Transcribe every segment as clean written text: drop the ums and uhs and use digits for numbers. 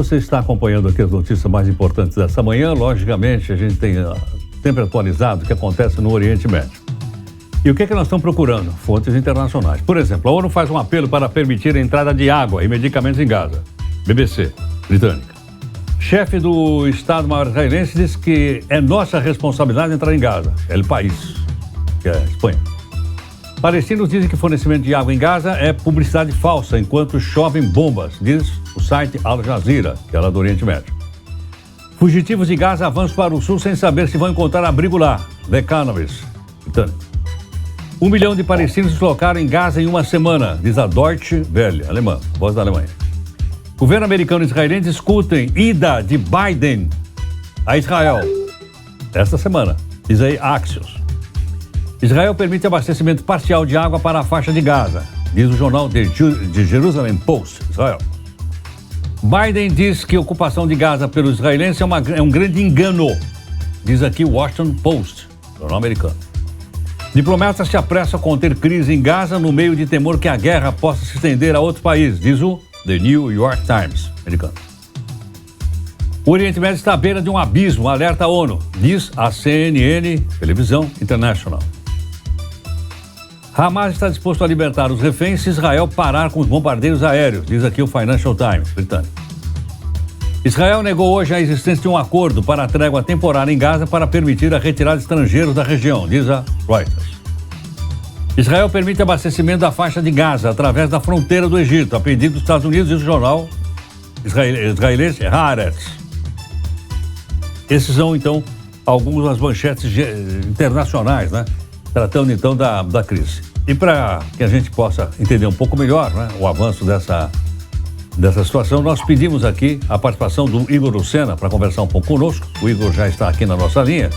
Você está acompanhando aqui as notícias mais importantes dessa manhã. Logicamente, a gente tem sempre atualizado o que acontece no Oriente Médio. E o que nós estamos procurando? Fontes internacionais. Por exemplo, a ONU faz um apelo para permitir a entrada de água e medicamentos em Gaza. BBC, britânica. Chefe do Estado-Maior israelense diz que é nossa responsabilidade entrar em Gaza. El País, que é a Espanha. Palestinos dizem que fornecimento de água em Gaza é publicidade falsa, enquanto chovem bombas, diz o site Al Jazeera, que é lá do Oriente Médio. Fugitivos de Gaza avançam para o sul sem saber se vão encontrar abrigo lá. The Economist, britânico. 1 milhão de palestinos se deslocaram em Gaza em uma semana, diz a Deutsche Welle, alemã, voz da Alemanha. Governo americano e israelense discutem ida de Biden a Israel esta semana, diz aí Axios. Israel permite abastecimento parcial de água para a faixa de Gaza, diz o jornal de Jerusalem Post, Israel. Biden diz que a ocupação de Gaza pelos israelenses é um grande engano, diz aqui o Washington Post, jornal americano. Diplomatas se apressam a conter crise em Gaza no meio de temor que a guerra possa se estender a outros países, diz o The New York Times, americano. O Oriente Médio está à beira de um abismo, alerta a ONU, diz a CNN, Televisão International. Hamas está disposto a libertar os reféns se Israel parar com os bombardeios aéreos, diz aqui o Financial Times, britânico. Israel negou hoje a existência de um acordo para a trégua temporária em Gaza para permitir a retirada de estrangeiros da região, diz a Reuters. Israel permite abastecimento da faixa de Gaza através da fronteira do Egito, a pedido dos Estados Unidos, diz o jornal israelense Haaretz. Esses são, então, algumas das manchetes internacionais, né? Tratando, então, da crise. E para que a gente possa entender um pouco melhor, né, o avanço dessa situação, nós pedimos aqui a participação do Igor Lucena para conversar um pouco conosco. O Igor já está aqui na nossa linha.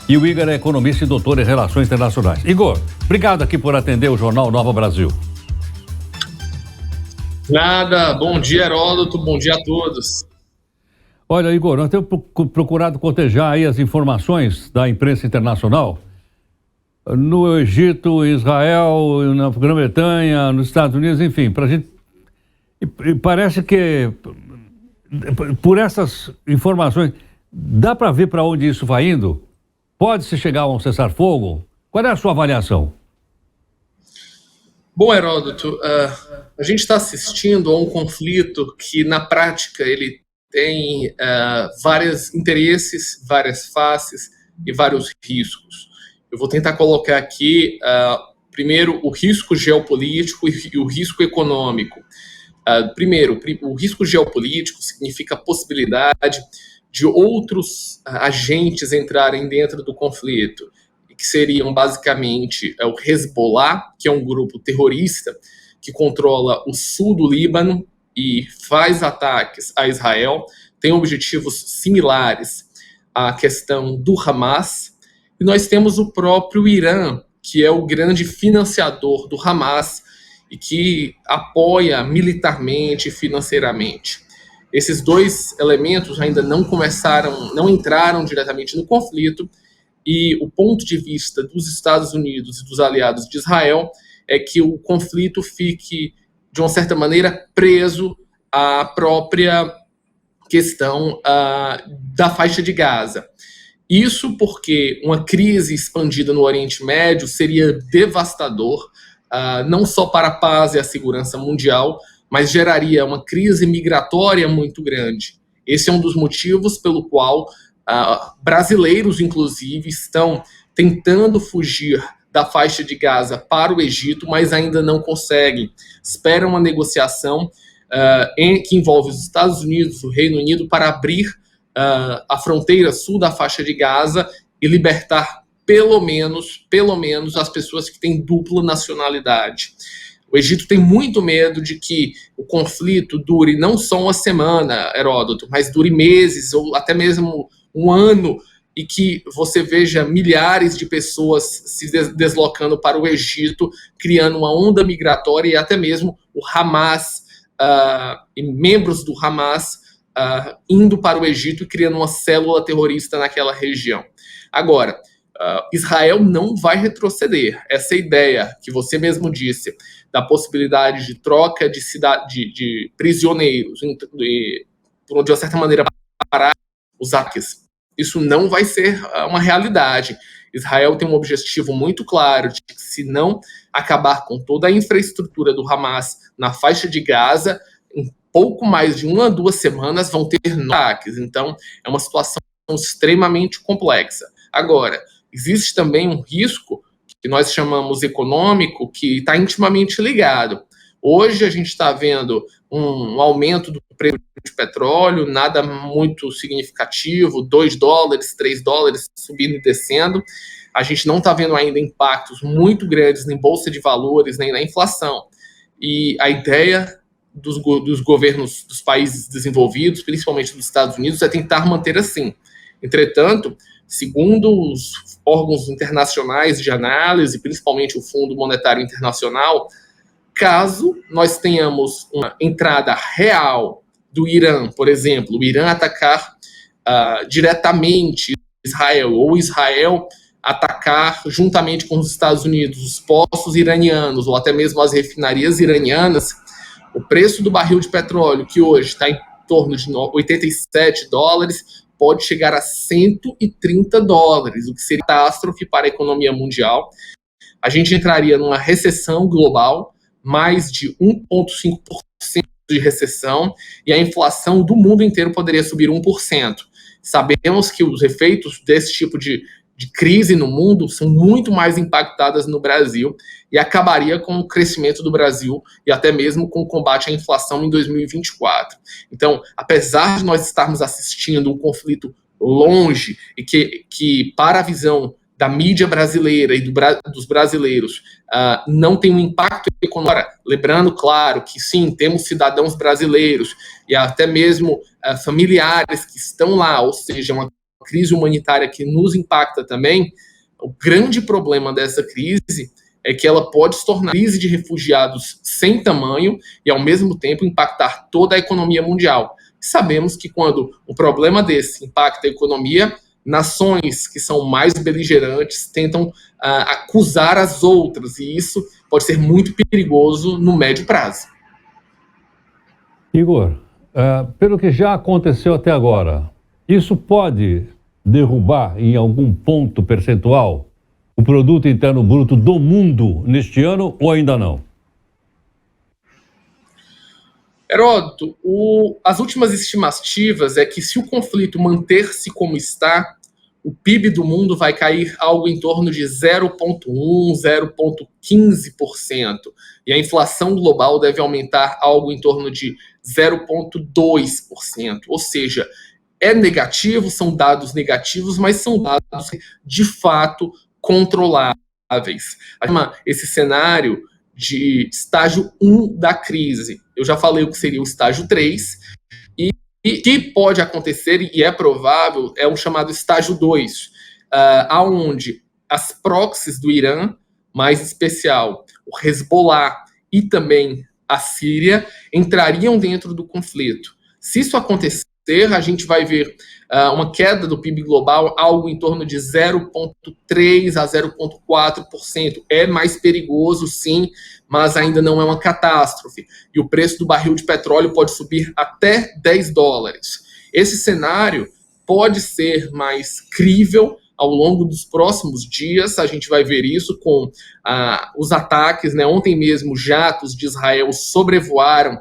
E o Igor é economista e doutor em Relações Internacionais. Igor, obrigado aqui por atender o Jornal Nova Brasil. Nada, bom dia, Heródoto, bom dia a todos. Olha, Igor, nós temos procurado cotejar aí as informações da imprensa internacional no Egito, em Israel, na Grã-Bretanha, nos Estados Unidos, enfim, para a gente. E parece que, por essas informações, dá para ver para onde isso vai indo? Pode-se chegar a um cessar-fogo? Qual é a sua avaliação? Bom, Heródoto, a gente está assistindo a um conflito que, na prática, ele tem vários interesses, várias faces e vários riscos. Eu vou tentar colocar aqui, primeiro, o risco geopolítico e o risco econômico. Primeiro, o risco geopolítico significa a possibilidade de outros agentes entrarem dentro do conflito, que seriam basicamente o Hezbollah, que é um grupo terrorista que controla o sul do Líbano e faz ataques a Israel, tem objetivos similares à questão do Hamas. E nós temos o próprio Irã, que é o grande financiador do Hamas e que apoia militarmente e financeiramente. Esses dois elementos ainda não entraram diretamente no conflito, e o ponto de vista dos Estados Unidos e dos aliados de Israel é que o conflito fique, de uma certa maneira, preso à própria questão da faixa de Gaza. Isso porque uma crise expandida no Oriente Médio seria devastador, não só para a paz e a segurança mundial, mas geraria uma crise migratória muito grande. Esse é um dos motivos pelo qual brasileiros, inclusive, estão tentando fugir da faixa de Gaza para o Egito, mas ainda não conseguem. Esperam uma negociação que envolve os Estados Unidos, o Reino Unido, para abrir a fronteira sul da faixa de Gaza e libertar pelo menos as pessoas que têm dupla nacionalidade. O Egito tem muito medo de que o conflito dure não só uma semana, Heródoto, mas dure meses ou até mesmo um ano, e que você veja milhares de pessoas se deslocando para o Egito, criando uma onda migratória, e até mesmo o Hamas e membros do Hamas indo para o Egito e criando uma célula terrorista naquela região. Agora, Israel não vai retroceder. Essa ideia que você mesmo disse, da possibilidade de troca de prisioneiros de uma certa maneira, parar os ataques. Isso não vai ser uma realidade. Israel tem um objetivo muito claro de que, se não acabar com toda a infraestrutura do Hamas na faixa de Gaza, em pouco mais de 1 a 2 semanas vão ter ataques. Então, é uma situação extremamente complexa. Agora, existe também um risco que nós chamamos econômico, que está intimamente ligado. Hoje a gente está vendo um aumento do preço de petróleo, nada muito significativo, $2, $3 subindo e descendo. A gente não está vendo ainda impactos muito grandes nem bolsa de valores, nem na inflação. E a ideia dos governos dos países desenvolvidos, principalmente dos Estados Unidos, é tentar manter assim. Entretanto, segundo os órgãos internacionais de análise, principalmente o Fundo Monetário Internacional, caso nós tenhamos uma entrada real do Irã, por exemplo, o Irã atacar diretamente Israel, ou Israel atacar juntamente com os Estados Unidos os poços iranianos, ou até mesmo as refinarias iranianas, o preço do barril de petróleo, que hoje está em torno de $87, pode chegar a $130, o que seria catástrofe para a economia mundial. A gente entraria numa recessão global, mais de 1,5% de recessão, e a inflação do mundo inteiro poderia subir 1%. Sabemos que os efeitos desse tipo de crise no mundo são muito mais impactadas no Brasil e acabaria com o crescimento do Brasil e até mesmo com o combate à inflação em 2024. Então, apesar de nós estarmos assistindo um conflito longe e que para a visão da mídia brasileira e dos brasileiros não tem um impacto econômico, lembrando, claro, que sim, temos cidadãos brasileiros e até mesmo familiares que estão lá, ou seja, uma crise humanitária que nos impacta também. O grande problema dessa crise é que ela pode se tornar crise de refugiados sem tamanho e, ao mesmo tempo, impactar toda a economia mundial. E sabemos que quando um problema desse impacta a economia, nações que são mais beligerantes tentam acusar as outras, e isso pode ser muito perigoso no médio prazo. Igor, pelo que já aconteceu até agora, isso pode derrubar em algum ponto percentual o produto interno bruto do mundo neste ano ou ainda não? Heródoto, as últimas estimativas é que, se o conflito manter-se como está, o PIB do mundo vai cair algo em torno de 0,1%, 0,15%. E a inflação global deve aumentar algo em torno de 0,2%. Ou seja, é negativo, são dados negativos, mas são dados de fato controláveis. Esse cenário de estágio 1 da crise. Eu já falei o que seria o estágio 3, e que pode acontecer, e é provável, é o chamado estágio 2, aonde as proxies do Irã, mais especial, o Hezbollah e também a Síria, entrariam dentro do conflito. Se isso acontecer, a gente vai ver uma queda do PIB global, algo em torno de 0,3% a 0,4%. É mais perigoso, sim, mas ainda não é uma catástrofe. E o preço do barril de petróleo pode subir até $10. Esse cenário pode ser mais crível ao longo dos próximos dias. A gente vai ver isso com os ataques, né? Ontem mesmo, jatos de Israel sobrevoaram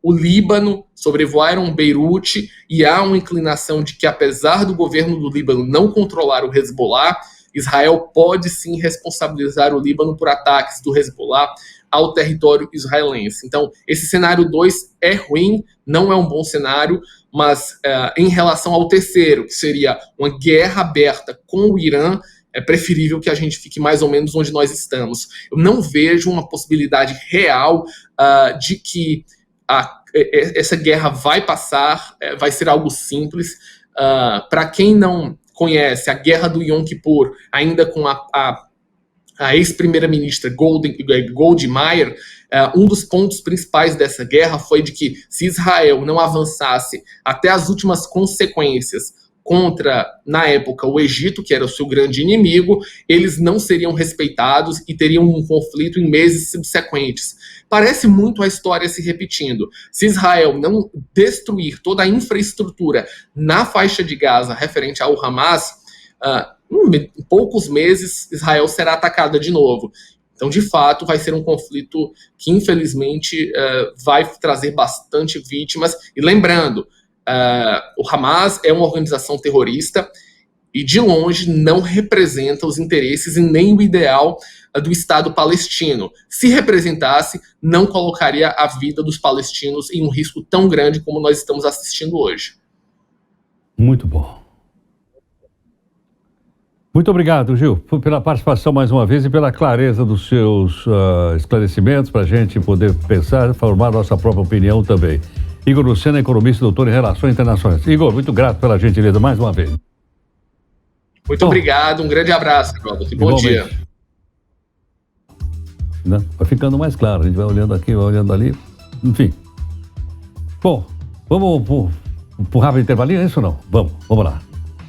o Líbano, sobrevoaram Beirute, e há uma inclinação de que, apesar do governo do Líbano não controlar o Hezbollah, Israel pode sim responsabilizar o Líbano por ataques do Hezbollah ao território israelense. Então, esse cenário 2 é ruim, não é um bom cenário, mas em relação ao terceiro, que seria uma guerra aberta com o Irã, é preferível que a gente fique mais ou menos onde nós estamos. Eu não vejo uma possibilidade real de que essa guerra vai passar, vai ser algo simples. Para quem não conhece a Guerra do Yom Kippur, ainda com a ex-primeira-ministra Golda Meir, um dos pontos principais dessa guerra foi de que, se Israel não avançasse até as últimas consequências contra, na época, o Egito, que era o seu grande inimigo, eles não seriam respeitados e teriam um conflito em meses subsequentes. Parece muito a história se repetindo. Se Israel não destruir toda a infraestrutura na faixa de Gaza referente ao Hamas, em poucos meses Israel será atacada de novo. Então, de fato, vai ser um conflito que, infelizmente, vai trazer bastante vítimas. E lembrando, o Hamas é uma organização terrorista e, de longe, não representa os interesses e nem o ideal do Estado palestino. Se representasse, não colocaria a vida dos palestinos em um risco tão grande como nós estamos assistindo hoje. Muito bom. Muito obrigado, Gil, pela participação mais uma vez e pela clareza dos seus esclarecimentos para a gente poder pensar e formar nossa própria opinião também. Igor Lucena, economista e doutor em Relações Internacionais. Igor, muito grato pela gentileza mais uma vez. Muito obrigado, um grande abraço, Robert, e bom dia. Vai ficando mais claro, a gente vai olhando aqui, vai olhando ali, enfim. Bom, vamos pro rápido intervalinho, é isso ou não? Vamos lá.